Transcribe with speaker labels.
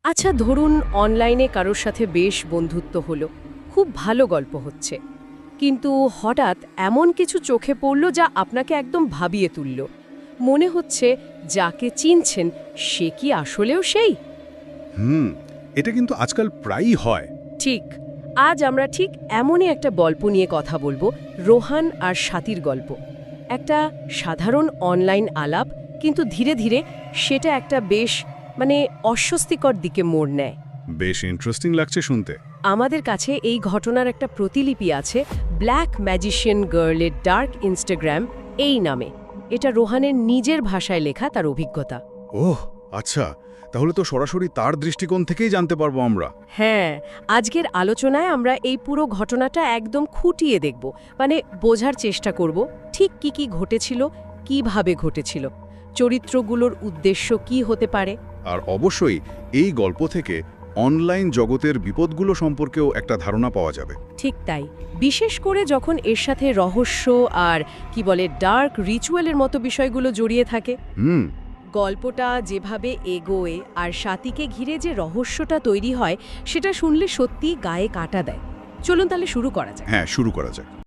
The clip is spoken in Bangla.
Speaker 1: আচ্ছা ধরুন অনলাইনে কারোর সাথে বেশ বন্ধুত্ব হলো, খুব ভালো গল্প হচ্ছে, কিন্তু হঠাৎ এমন কিছু চোখে পড়ল যা আপনাকে একদম ভাবিয়ে তুলল। মনে হচ্ছে যাকে চিনছেন সে কি আসলেও সেই?
Speaker 2: হুম এটা কিন্তু আজকাল প্রায়ই হয়।
Speaker 1: ঠিক। আজ আমরা ঠিক এমনই একটা গল্প নিয়ে কথা বলবো, রোহান আর স্বাতীর গল্প। একটা সাধারণ অনলাইন আলাপ, কিন্তু ধীরে ধীরে সেটা একটা বেশ অস্বস্তিকর দিকে মোড় নেয়।
Speaker 2: বেশ ইন্টারেস্টিং লাগছে শুনতে।
Speaker 1: আমাদের কাছে এই ঘটনার একটা প্রতিলিপি আছে, ব্ল্যাক ম্যাজিশিয়ান গার্লের ডার্ক ইনস্টাগ্রাম এই নামে। এটা রোহানের নিজের ভাষায় লেখা তার অভিজ্ঞতা।
Speaker 2: ওহ আচ্ছা, তাহলে তো সরাসরি তার দৃষ্টিকোণ থেকেই জানতে পারবো আমরা।
Speaker 1: হ্যাঁ, আজকের আলোচনায় আমরা এই পুরো ঘটনাটা একদম খুঁটিয়ে দেখব, বোঝার চেষ্টা করব ঠিক কি কি ঘটেছিল, কিভাবে ঘটেছিল, চরিত্রগুলোর উদ্দেশ্য কি হতে পারে।
Speaker 2: আর অবশ্যই এই গল্প থেকে অনলাইন জগতের বিপদগুলো সম্পর্কেও একটা ধারণা পাওয়া যাবে।
Speaker 1: ঠিক তাই, বিশেষ করে যখন এর সাথে রহস্য আর ডার্ক রিচুয়ালের মতো বিষয়গুলো জড়িয়ে থাকে।
Speaker 2: হুম
Speaker 1: গল্পটা যেভাবে এগোয় আর স্বাতীকে ঘিরে যে রহস্যটা তৈরি হয়, সেটা শুনলে সত্যি গায়ে কাঁটা দেয়। চলুন তাহলে শুরু করা যাক।
Speaker 2: হ্যাঁ, শুরু করা যাক।